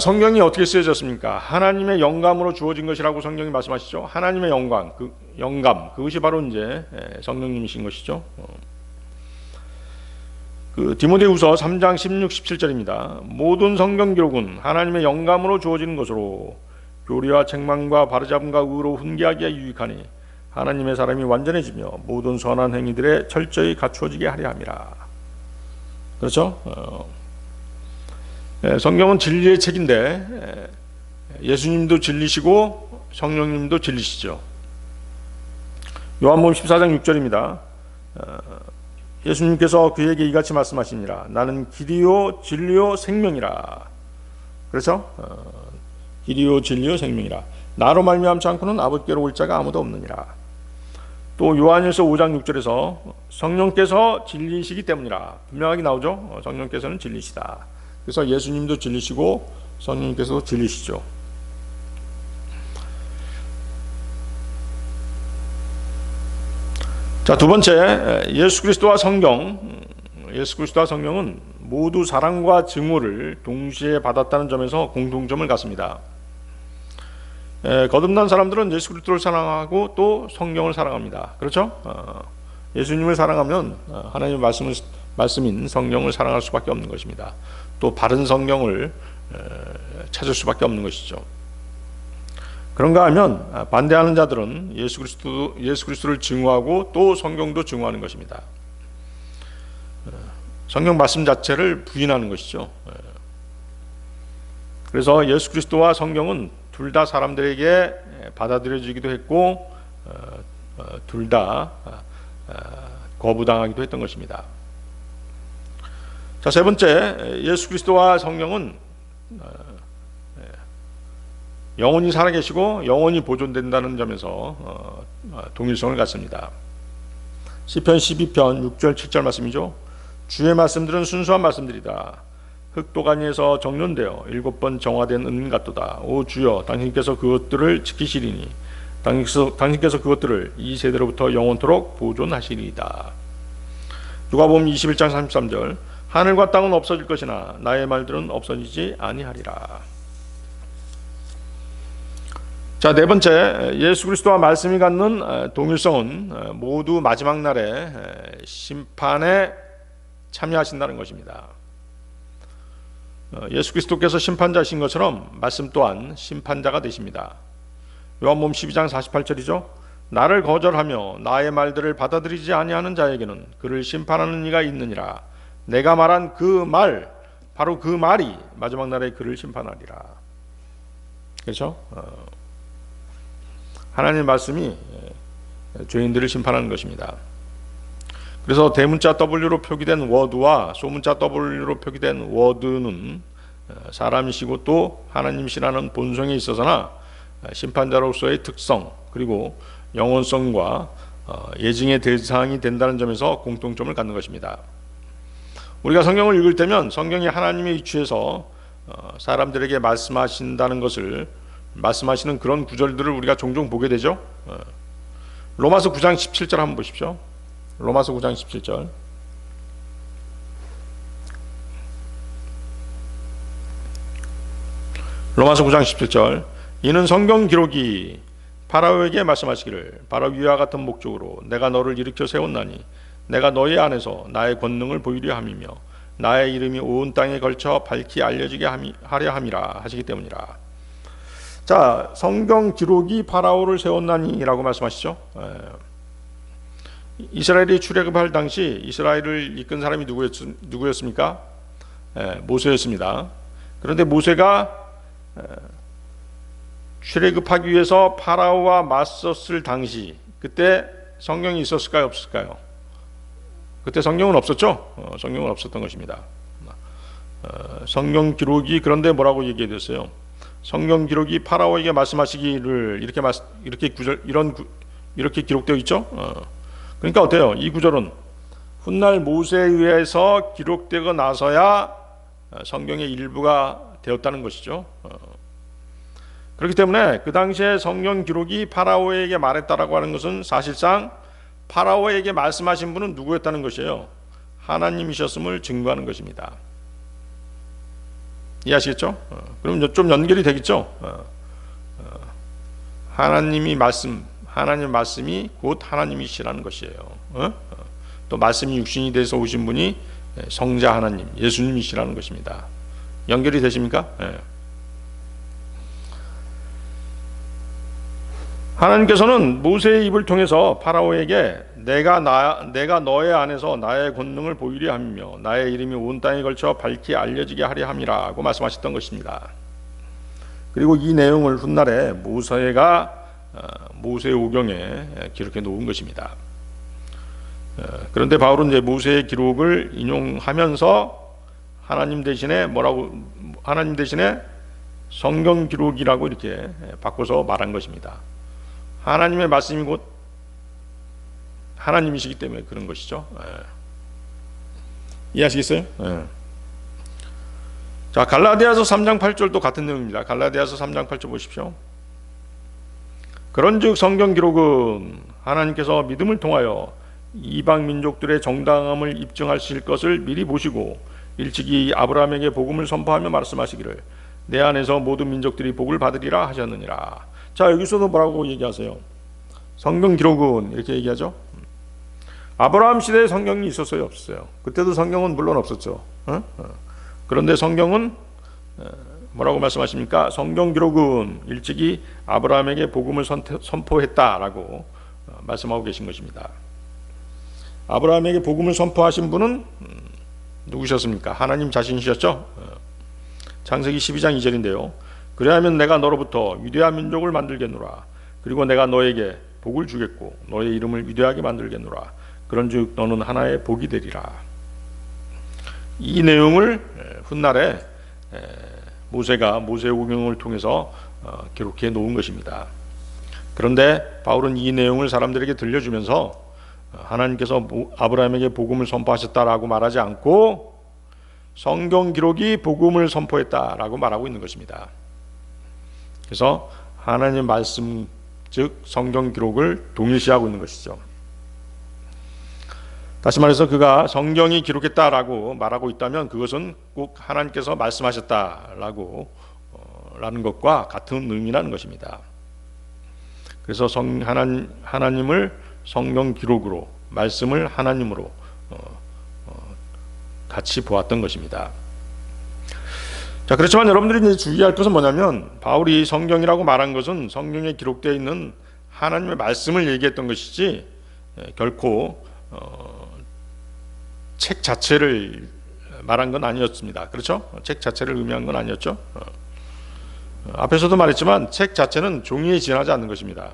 성경이 어떻게 쓰여졌습니까? 하나님의 영감으로 주어진 것이라고 성경이 말씀하시죠. 하나님의 영감, 그것이 바로 이제 성령님이신 것이죠. 디모데후서 3장 16, 17절입니다. 모든 성경 기록은 하나님의 영감으로 주어지는 것으로 교리와 책망과 바르잡음과 의로 훈계하기에 유익하니 하나님의 사람이 완전해지며 모든 선한 행위들에 철저히 갖추어지게 하려 함이라. 그렇죠? 성경은 진리의 책인데 예수님도 진리시고 성령님도 진리시죠. 요한복음 14장 6절입니다. 예수님께서 그에게 이같이 말씀하시니라. 나는 길이요 진리요 생명이라. 그렇죠? 길이요 진리요 생명이라. 나로 말미암지 않고는 아버지께로 올 자가 아무도 없느니라. 또 요한일서 5장 6절에서 성령께서 진리시기 때문이라. 분명하게 나오죠. 성령께서는 진리시다. 그래서 예수님도 진리시고 성령님께서도 진리시죠. 자, 두 번째, 예수 그리스도와 성령은 모두 사랑과 증오를 동시에 받았다는 점에서 공통점을 갖습니다. 거듭난 사람들은 예수 그리스도를 사랑하고 또 성경을 사랑합니다. 그렇죠? 예수님을 사랑하면 하나님의 말씀인 성경을 사랑할 수밖에 없는 것입니다. 또 바른 성경을 찾을 수밖에 없는 것이죠. 그런가 하면 반대하는 자들은 예수 그리스도를 증오하고 또 성경도 증오하는 것입니다. 성경 말씀 자체를 부인하는 것이죠. 그래서 예수 그리스도와 성경은 둘 다 사람들에게 받아들여지기도 했고 둘 다 거부당하기도 했던 것입니다. 자, 세 번째, 예수 그리스도와 성령은 영원히 살아계시고 영원히 보존된다는 점에서 동일성을 갖습니다. 시편 12편 6절 7절 말씀이죠. 주의 말씀들은 순수한 말씀들이다. 흙도가니에서 정련되어 7번 정화된 은 같도다. 오 주여, 당신께서 그것들을 지키시리니 당신께서 그것들을 이 세대로부터 영원토록 보존하시리이다. 누가복음 21장 33절. 하늘과 땅은 없어질 것이나 나의 말들은 없어지지 아니하리라. 자, 네 번째, 예수 그리스도와 말씀이 갖는 동일성은 모두 마지막 날에 심판에 참여하신다는 것입니다. 예수 그리스도께서 심판자이신 것처럼 말씀 또한 심판자가 되십니다. 요한복음 12장 48절이죠. 나를 거절하며 나의 말들을 받아들이지 아니하는 자에게는 그를 심판하는 이가 있느니라. 내가 말한 그 말, 바로 그 말이 마지막 날에 그를 심판하리라. 그렇죠? 하나님의 말씀이 죄인들을 심판하는 것입니다. 그래서 대문자 W로 표기된 워드와 소문자 W로 표기된 워드는 사람이시고 또 하나님이시라는 본성에 있어서나 심판자로서의 특성 그리고 영원성과 예증의 대상이 된다는 점에서 공통점을 갖는 것입니다. 우리가 성경을 읽을 때면 성경이 하나님의 위치에서 사람들에게 말씀하신다는 것을 말씀하시는 그런 구절들을 우리가 종종 보게 되죠. 로마서 9장 17절 한번 보십시오. 로마서 9장 17절. 로마서 9장 17절. 이는 성경 기록이 파라오에게 말씀하시기를 바로 위와 같은 목적으로 내가 너를 일으켜 세웠나니 내가 너희 안에서 나의 권능을 보이려 함이며 나의 이름이 온 땅에 걸쳐 밝히 알려지게 하려 함이라 하시기 때문이라. 자, 성경 기록이 파라오를 세웠나니라고 말씀하시죠. 이스라엘이 출애굽할 당시 이스라엘을 이끈 사람이 누구였습니까? 모세였습니다. 그런데 모세가 출애굽하기 위해서 파라오와 맞섰을 당시, 그때 성경이 있었을까요, 없을까요? 그때 성경은 없었죠. 성경은 없었던 것입니다. 성경 기록이 그런데 뭐라고 얘기했어요? 성경 기록이 파라오에게 말씀하시기를 이렇게 기록되어 있죠. 그러니까 어때요? 이 구절은 훗날 모세에 의해서 기록되고 나서야 성경의 일부가 되었다는 것이죠. 그렇기 때문에 그 당시에 성경 기록이 파라오에게 말했다라고 하는 것은 사실상 파라오에게 말씀하신 분은 누구였다는 것이에요? 하나님이셨음을 증거하는 것입니다. 이해하시겠죠? 그럼 좀 연결이 되겠죠? 하나님 말씀이 곧 하나님이시라는 것이에요. 또 말씀이 육신이 돼서 오신 분이 성자 하나님, 예수님이시라는 것입니다. 연결이 되십니까? 하나님께서는 모세의 입을 통해서 파라오에게 내가 너의 안에서 나의 권능을 보이려 하며 나의 이름이 온 땅에 걸쳐 밝히 알려지게 하려 함이라고 말씀하셨던 것입니다. 그리고 이 내용을 훗날에 모세 오경에 기록해 놓은 것입니다. 그런데 바울은 이제 모세의 기록을 인용하면서 하나님 대신에 성경 기록이라고 이렇게 바꿔서 말한 것입니다. 하나님의 말씀이 곧 하나님이시기 때문에 그런 것이죠. 이해하시겠어요? 자, 갈라디아서 3장 8절도 같은 내용입니다. 갈라디아서 3장 8절 보십시오. 그런즉 성경 기록은 하나님께서 믿음을 통하여 이방 민족들의 정당함을 입증하실 것을 미리 보시고 일찍이 아브라함에게 복음을 선포하며 말씀하시기를 내 안에서 모든 민족들이 복을 받으리라 하셨느니라. 자, 여기서도 뭐라고 얘기하세요? 성경 기록은 이렇게 얘기하죠. 아브라함 시대에 성경이 있었어요, 없었어요? 그때도 성경은 물론 없었죠. 그런데 성경은 뭐라고 말씀하십니까? 성경 기록은 일찍이 아브라함에게 복음을 선포했다라고 말씀하고 계신 것입니다. 아브라함에게 복음을 선포하신 분은 누구셨습니까? 하나님 자신이셨죠. 창세기 12장 2절인데요. 그래야면 내가 너로부터 위대한 민족을 만들겠노라. 그리고 내가 너에게 복을 주겠고 너의 이름을 위대하게 만들겠노라. 그런즉 너는 하나의 복이 되리라. 이 내용을 훗날에 모세가 모세오경을 통해서 기록해 놓은 것입니다. 그런데 바울은 이 내용을 사람들에게 들려주면서 하나님께서 아브라함에게 복음을 선포하셨다라고 말하지 않고 성경 기록이 복음을 선포했다라고 말하고 있는 것입니다. 그래서 하나님의 말씀, 즉 성경 기록을 동일시하고 있는 것이죠. 다시 말해서 그가 성경이 기록했다라고 말하고 있다면 그것은 꼭 하나님께서 말씀하셨다라고 라는 것과 같은 의미라는 것입니다. 그래서 하나님을 성경 기록으로, 말씀을 하나님으로 같이 보았던 것입니다. 자, 그렇지만 여러분들이 이제 주의할 것은 뭐냐면 바울이 성경이라고 말한 것은 성경에 기록되어 있는 하나님의 말씀을 얘기했던 것이지 결코 책 자체를 말한 건 아니었습니다. 그렇죠? 책 자체를 의미한 건 아니었죠. 앞에서도 말했지만 책 자체는 종이에 지나지 않는 것입니다.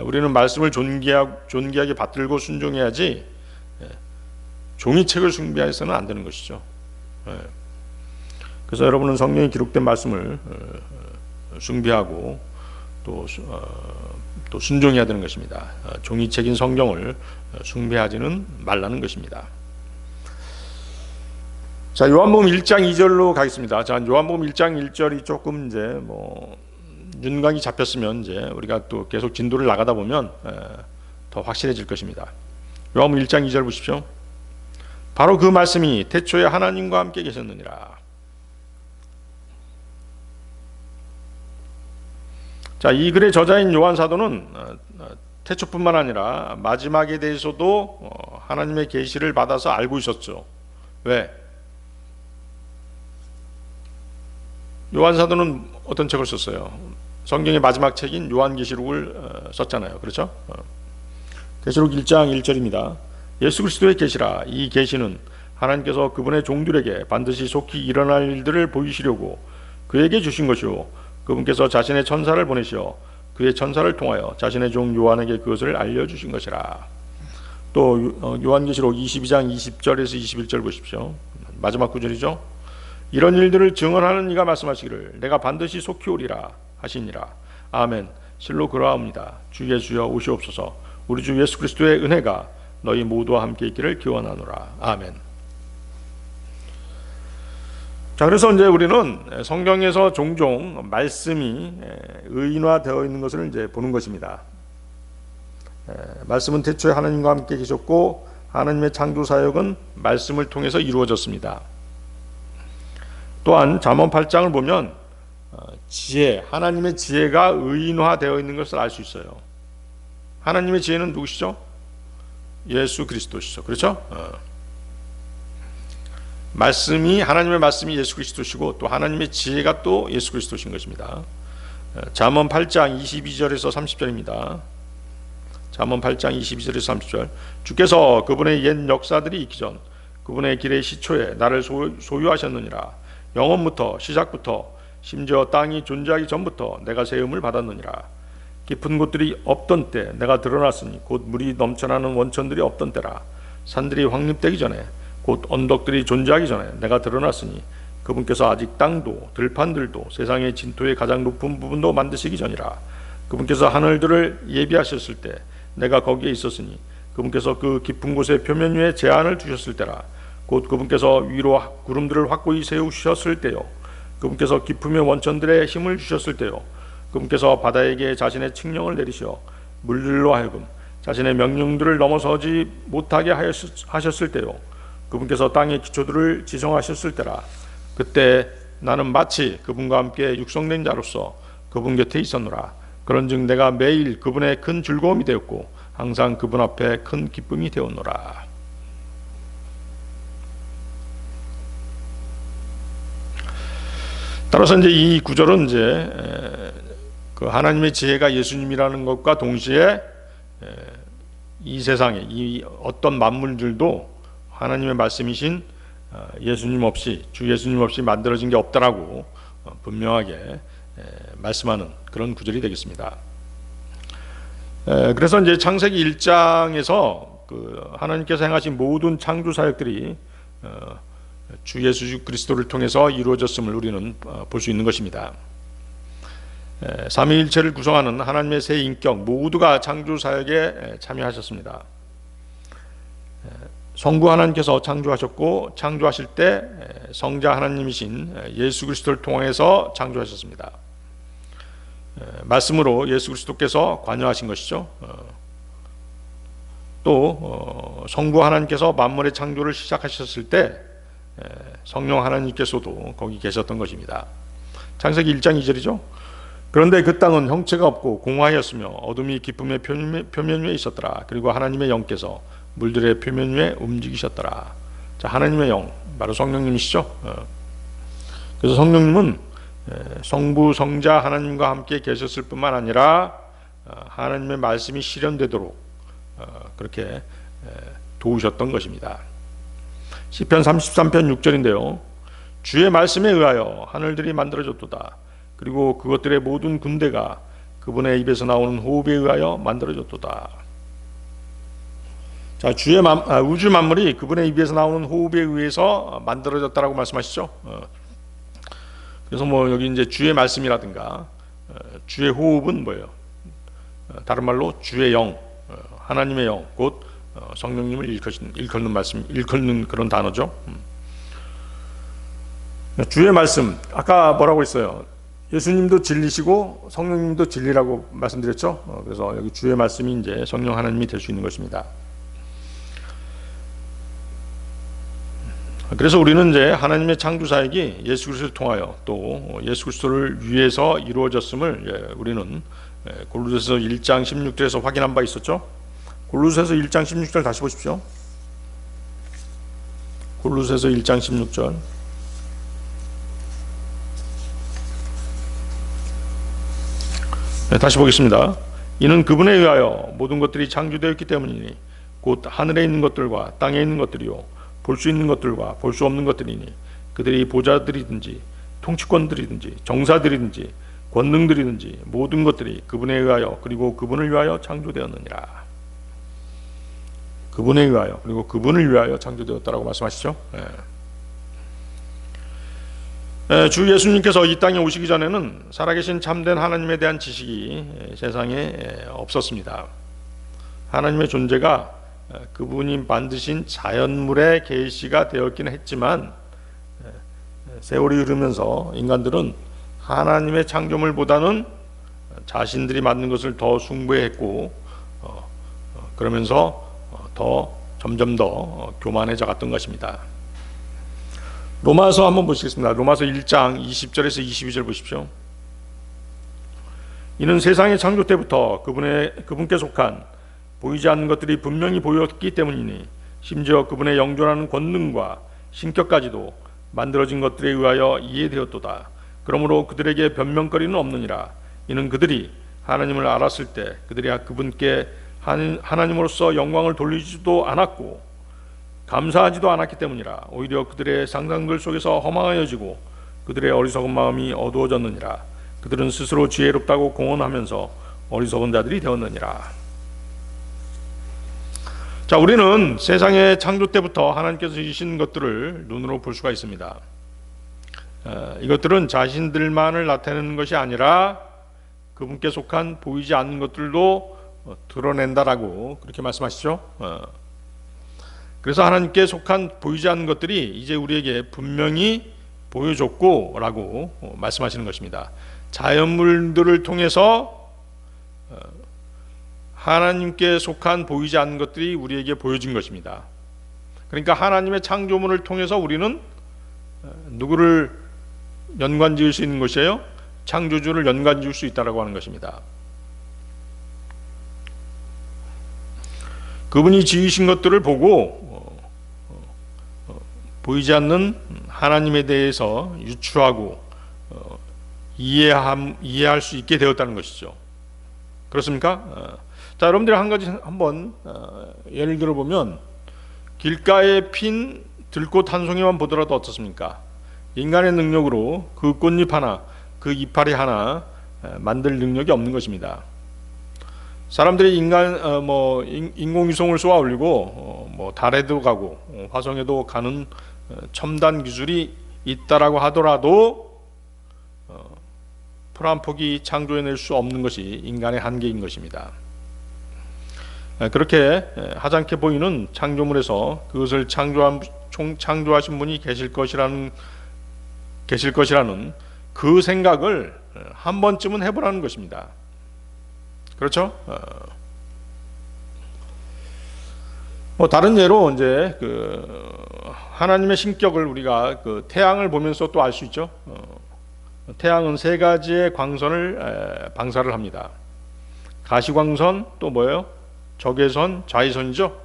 우리는 말씀을 존귀하게 받들고 순종해야지 종이책을 숭배해서는 안 되는 것이죠. 그래서 여러분은 성경에 기록된 말씀을 숭배하고 또 순종해야 되는 것입니다. 종이책인 성경을 숭배하지는 말라는 것입니다. 자, 요한복음 1장 2절로 가겠습니다. 자, 요한복음 1장 1절이 조금 이제 윤곽이 잡혔으면 이제 우리가 또 계속 진도를 나가다 보면 더 확실해질 것입니다. 요한복음 1장 2절 보십시오. 바로 그 말씀이 태초에 하나님과 함께 계셨느니라. 자, 이 글의 저자인 요한 사도는 태초뿐만 아니라 마지막에 대해서도 하나님의 계시를 받아서 알고 있었죠. 왜? 요한 사도는 어떤 책을 썼어요? 성경의 마지막 책인 요한계시록을 썼잖아요. 그렇죠? 계시록 1장 1절입니다. 예수 그리스도의 계시라. 이 계시는 하나님께서 그분의 종들에게 반드시 속히 일어날 일들을 보이시려고 그에게 주신 것이요, 그분께서 자신의 천사를 보내시어 그의 천사를 통하여 자신의 종 요한에게 그것을 알려주신 것이라. 또 요한계시록 22장 20절에서 21절 보십시오. 마지막 구절이죠. 이런 일들을 증언하는 이가 말씀하시기를 내가 반드시 속히 오리라 하시니라. 아멘. 실로 그러하옵니다. 주 예수여 오시옵소서. 우리 주 예수 그리스도의 은혜가 너희 모두와 함께 있기를 기원하노라. 아멘. 자, 그래서 이제 우리는 성경에서 종종 말씀이 의인화되어 있는 것을 이제 보는 것입니다. 말씀은 태초에 하나님과 함께 계셨고 하나님의 창조 사역은 말씀을 통해서 이루어졌습니다. 또한 잠언 8장을 보면 지혜, 하나님의 지혜가 의인화되어 있는 것을 알 수 있어요. 하나님의 지혜는 누구시죠? 예수 그리스도시죠. 그렇죠? 말씀이, 하나님의 말씀이 예수 그리스도시고 또 하나님의 지혜가 또 예수 그리스도신 것입니다. 잠언 8장 22절에서 30절입니다. 잠언 8장 22절에서 30절. 주께서 그분의 옛 역사들이 있기 전 그분의 길의 시초에 나를 소유하셨느니라. 영원부터, 시작부터, 심지어 땅이 존재하기 전부터 내가 세움을 받았느니라. 깊은 곳들이 없던 때 내가 드러났으니 곧 물이 넘쳐나는 원천들이 없던 때라. 산들이 확립되기 전에 곧 언덕들이 존재하기 전에 내가 드러났으니 그분께서 아직 땅도 들판들도 세상의 진토의 가장 높은 부분도 만드시기 전이라. 그분께서 하늘들을 예비하셨을 때 내가 거기에 있었으니 그분께서 그 깊은 곳의 표면 위에 제한을 두셨을 때라. 곧 그분께서 위로 구름들을 확고히 세우셨을 때요, 그분께서 깊음의 원천들에 힘을 주셨을 때요, 그분께서 바다에게 자신의 칙령을 내리시어 물들로 하여금 자신의 명령들을 넘어서지 못하게 하셨을 때요, 그분께서 땅의 기초들을 지성하셨을 때라. 그때 나는 마치 그분과 함께 육성된 자로서 그분 곁에 있었노라. 그런즉 내가 매일 그분의 큰 즐거움이 되었고 항상 그분 앞에 큰 기쁨이 되었노라. 따라서 이제 이 구절은 이제 그 하나님의 지혜가 예수님이라는 것과 동시에 이 세상에 이 어떤 만물들도 하나님의 말씀이신 예수님 없이, 주 예수님 없이 만들어진 게 없다라고 분명하게 말씀하는 그런 구절이 되겠습니다. 그래서 이제 창세기 1장에서 그 하나님께서 행하신 모든 창조 사역들이 주 예수 그리스도를 통해서 이루어졌음을 우리는 볼 수 있는 것입니다. 삼위일체를 구성하는 하나님의 세 인격 모두가 창조 사역에 참여하셨습니다. 성부 하나님께서 창조하셨고 창조하실 때 성자 하나님이신 예수 그리스도를 통해서 창조하셨습니다. 말씀으로 예수 그리스도께서 관여하신 것이죠. 또 성부 하나님께서 만물의 창조를 시작하셨을 때 성령 하나님께서도 거기 계셨던 것입니다. 창세기 1장 2절이죠. 그런데 그 땅은 형체가 없고 공허하였으며 어둠이 깊음의 표면 위에 있었더라. 그리고 하나님의 영께서 물들의 표면 위에 움직이셨더라. 자, 하나님의 영, 바로 성령님이시죠. 그래서 성령님은 성부 성자 하나님과 함께 계셨을 뿐만 아니라 하나님의 말씀이 실현되도록 그렇게 도우셨던 것입니다. 시편 33편 6절인데요. 주의 말씀에 의하여 하늘들이 만들어졌도다. 그리고 그것들의 모든 군대가 그분의 입에서 나오는 호흡에 의하여 만들어졌도다. 자, 우주 만물이 그분의 입에서 나오는 호흡에 의해서 만들어졌다라고 말씀하시죠. 그래서 뭐 여기 이제 주의 말씀이라든가 주의 호흡은 뭐예요? 다른 말로 주의 영, 하나님의 영, 곧 성령님을 일컫는 말씀, 일컫는 그런 단어죠. 주의 말씀, 아까 뭐라고 했어요? 예수님도 진리시고 성령님도 진리라고 말씀드렸죠. 그래서 여기 주의 말씀이 이제 성령 하나님이 될 수 있는 것입니다. 그래서 우리는 이제 하나님의 창조 사역이 예수 그리스도를 통하여 또 예수 그리스도를 위해서 이루어졌음을 우리는 골로새서 1장 16절에서 확인한 바 있었죠. 골로새서 1장 16절 다시 보십시오. 골로새서 1장 16절. 다시 보겠습니다. 이는 그분에 의하여 모든 것들이 창조되었기 때문이니 곧 하늘에 있는 것들과 땅에 있는 것들이요 볼 수 있는 것들과 볼 수 없는 것들이니 그들이 보좌들이든지 통치권들이든지 정사들이든지 권능들이든지 모든 것들이 그분에 의하여 그리고 그분을 위하여 창조되었느니라. 그분에 의하여 그리고 그분을 위하여 창조되었다라고 말씀하시죠. 주 예수님께서 이 땅에 오시기 전에는 살아계신 참된 하나님에 대한 지식이 세상에 없었습니다. 하나님의 존재가 그분이 만드신 자연물의 계시가 되었긴 했지만 세월이 흐르면서 인간들은 하나님의 창조물보다는 자신들이 만든 것을 더 숭배했고 그러면서 더 점점 더 교만해져 갔던 것입니다. 로마서 한번 보시겠습니다. 로마서 1장 20절에서 22절 보십시오. 이는 세상의 창조 때부터 그분께 속한 보이지 않는 것들이 분명히 보였기 때문이니 심지어 그분의 영존하는 권능과 신격까지도 만들어진 것들에 의하여 이해되었도다. 그러므로 그들에게 변명거리는 없느니라. 이는 그들이 하나님을 알았을 때 그들이 그분께 하나님으로서 영광을 돌리지도 않았고 감사하지도 않았기 때문이라. 오히려 그들의 상상들 속에서 허망하여지고 그들의 어리석은 마음이 어두워졌느니라. 그들은 스스로 지혜롭다고 공언하면서 어리석은 자들이 되었느니라. 자, 우리는 세상의 창조 때부터 하나님께서 주신 것들을 눈으로 볼 수가 있습니다. 이것들은 자신들만을 나타내는 것이 아니라 그분께 속한 보이지 않는 것들도 드러낸다라고 그렇게 말씀하시죠. 그래서 하나님께 속한 보이지 않는 것들이 이제 우리에게 분명히 보여줬고 라고 말씀하시는 것입니다. 자연물들을 통해서 하나님께 속한 보이지 않는 것들이 우리에게 보여진 것입니다. 그러니까 하나님의 창조물을 통해서 우리는 누구를 연관 지을 수 있는 것이에요? 창조주를 연관 지을 수 있다라고 하는 것입니다. 그분이 지으신 것들을 보고 보이지 않는 하나님에 대해서 유추하고 이해할 수 있게 되었다는 것이죠. 그렇습니까? 자, 여러분들이 한 가지 한번 예를 들어보면 길가에 핀 들꽃 한 송이만 보더라도 어떻습니까? 인간의 능력으로 그 꽃잎 하나, 그 이파리 하나 만들 능력이 없는 것입니다. 사람들이 인공위성을 쏘아 올리고 달에도 가고 화성에도 가는 첨단 기술이 있다라고 하더라도 풀 한 폭이 창조해낼 수 없는 것이 인간의 한계인 것입니다. 그렇게 하찮게 보이는 창조물에서 그것을 창조하신 분이 계실 것이라는 그 생각을 한 번쯤은 해보라는 것입니다. 그렇죠? 다른 예로 이제 하나님의 신격을 우리가 태양을 보면서 또 알 수 있죠. 태양은 세 가지의 광선을 방사를 합니다. 가시광선, 또 뭐예요? 적외선, 자외선이죠.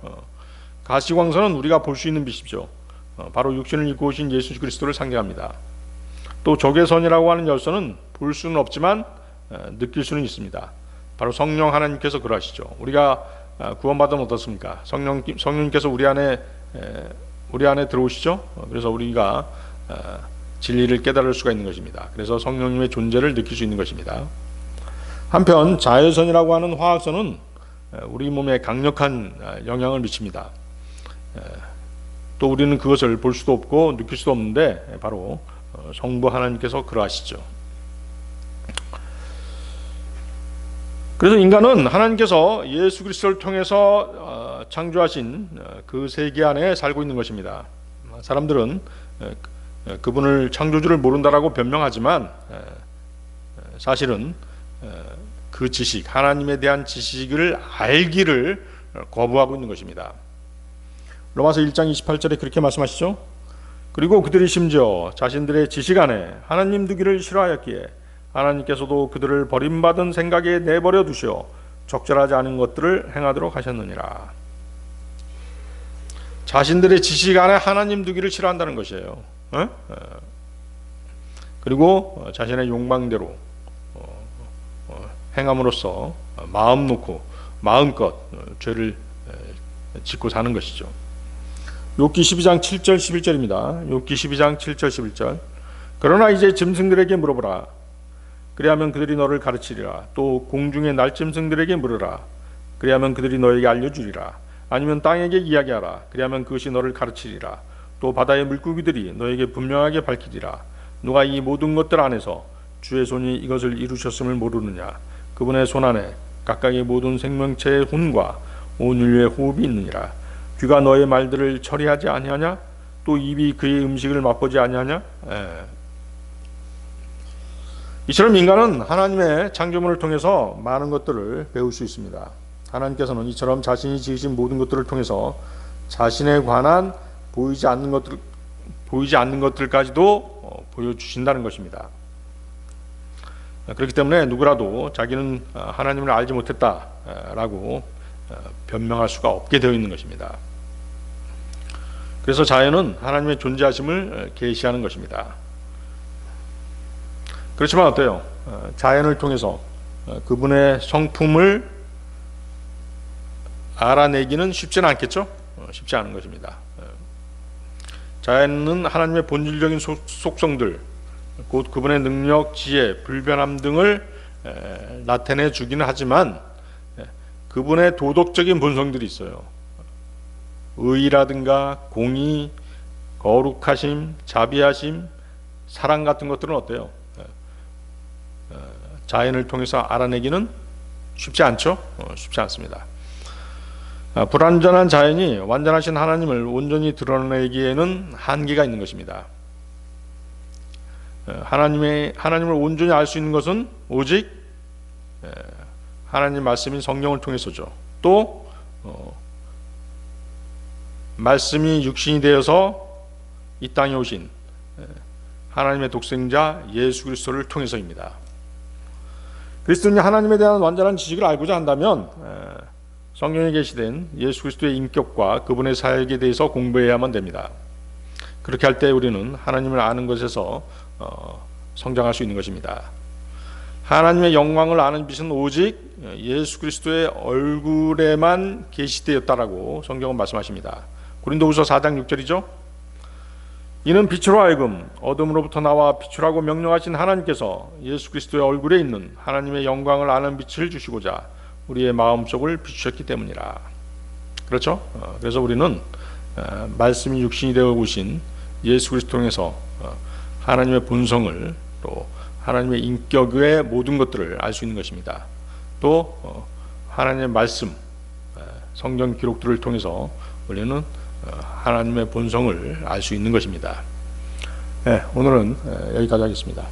가시광선은 우리가 볼 수 있는 빛이죠. 바로 육신을 입고 오신 예수 그리스도를 상징합니다. 또 적외선이라고 하는 열선은 볼 수는 없지만 느낄 수는 있습니다. 바로 성령 하나님께서 그러하시죠. 우리가 구원받으면 어떻습니까? 성령님께서 우리 안에 들어오시죠. 그래서 우리가 진리를 깨달을 수가 있는 것입니다. 그래서 성령님의 존재를 느낄 수 있는 것입니다. 한편 자외선이라고 하는 화학선은 우리 몸에 강력한 영향을 미칩니다. 또 우리는 그것을 볼 수도 없고 느낄 수도 없는데 바로 성부 하나님께서 그러하시죠. 그래서 인간은 하나님께서 예수 그리스도를 통해서 창조하신 그 세계 안에 살고 있는 것입니다. 사람들은 그분을 창조주를 모른다라고 변명하지만 사실은 그 지식, 하나님에 대한 지식을 알기를 거부하고 있는 것입니다. 로마서 1장 28절에 그렇게 말씀하시죠. 그리고 그들이 심지어 자신들의 지식 안에 하나님 두기를 싫어하였기에 하나님께서도 그들을 버림받은 생각에 내버려 두시어 적절하지 않은 것들을 행하도록 하셨느니라. 자신들의 지식 안에 하나님 두기를 싫어한다는 것이에요. 그리고 자신의 욕망대로 행함으로써 마음 놓고 마음껏 죄를 짓고 사는 것이죠. 욥기 12장 7절 11절입니다. 욥기 12장 7절 11절. 그러나 이제 짐승들에게 물어보라. 그리하면 그들이 너를 가르치리라. 또 공중의 날짐승들에게 물으라. 그리하면 그들이 너에게 알려주리라. 아니면 땅에게 이야기하라. 그리하면 그것이 너를 가르치리라. 또 바다의 물고기들이 너에게 분명하게 밝히리라. 누가 이 모든 것들 안에서 주의 손이 이것을 이루셨음을 모르느냐. 그분의 손 안에 각각의 모든 생명체의 혼과 온 인류의 호흡이 있느니라. 귀가 너의 말들을 처리하지 아니하냐? 또 입이 그의 음식을 맛보지 아니하냐? 이처럼 인간은 하나님의 창조물을 통해서 많은 것들을 배울 수 있습니다. 하나님께서는 이처럼 자신이 지으신 모든 것들을 통해서 자신에 관한 보이지 않는 것들까지도 보여주신다는 것입니다. 그렇기 때문에 누구라도 자기는 하나님을 알지 못했다라고 변명할 수가 없게 되어 있는 것입니다. 그래서 자연은 하나님의 존재하심을 계시하는 것입니다. 그렇지만 어때요? 자연을 통해서 그분의 성품을 알아내기는 쉽지는 않겠죠? 쉽지 않은 것입니다. 자연은 하나님의 본질적인 속성들, 곧 그분의 능력, 지혜, 불변함 등을 나타내 주기는 하지만 그분의 도덕적인 본성들이 있어요. 의라든가 공의, 거룩하심, 자비하심, 사랑 같은 것들은 어때요? 자연을 통해서 알아내기는 쉽지 않죠? 쉽지 않습니다. 불완전한 자연이 완전하신 하나님을 온전히 드러내기에는 한계가 있는 것입니다. 하나님을 온전히 알 수 있는 것은 오직 하나님 말씀인 성령을 통해서죠. 또 말씀이 육신이 되어서 이 땅에 오신 하나님의 독생자 예수 그리스도를 통해서입니다. 그리스도인이 하나님에 대한 완전한 지식을 알고자 한다면 성경에 계시된 예수 그리스도의 인격과 그분의 사역에 대해서 공부해야만 됩니다. 그렇게 할 때 우리는 하나님을 아는 것에서 성장할 수 있는 것입니다. 하나님의 영광을 아는 빛은 오직 예수 그리스도의 얼굴에만 계시되었다라고 성경은 말씀하십니다. 고린도후서 4장 6절이죠. 이는 빛으로 하여금 어둠으로부터 나와 빛이라고 명령하신 하나님께서 예수 그리스도의 얼굴에 있는 하나님의 영광을 아는 빛을 주시고자 우리의 마음속을 비추셨기 때문이라. 그렇죠? 그래서 우리는 말씀이 육신이 되어 오신 예수 그리스도 통해서 하나님의 본성을 또 하나님의 인격의 모든 것들을 알 수 있는 것입니다. 또 하나님의 말씀, 성경 기록들을 통해서 우리는 하나님의 본성을 알 수 있는 것입니다. 오늘은 여기까지 하겠습니다.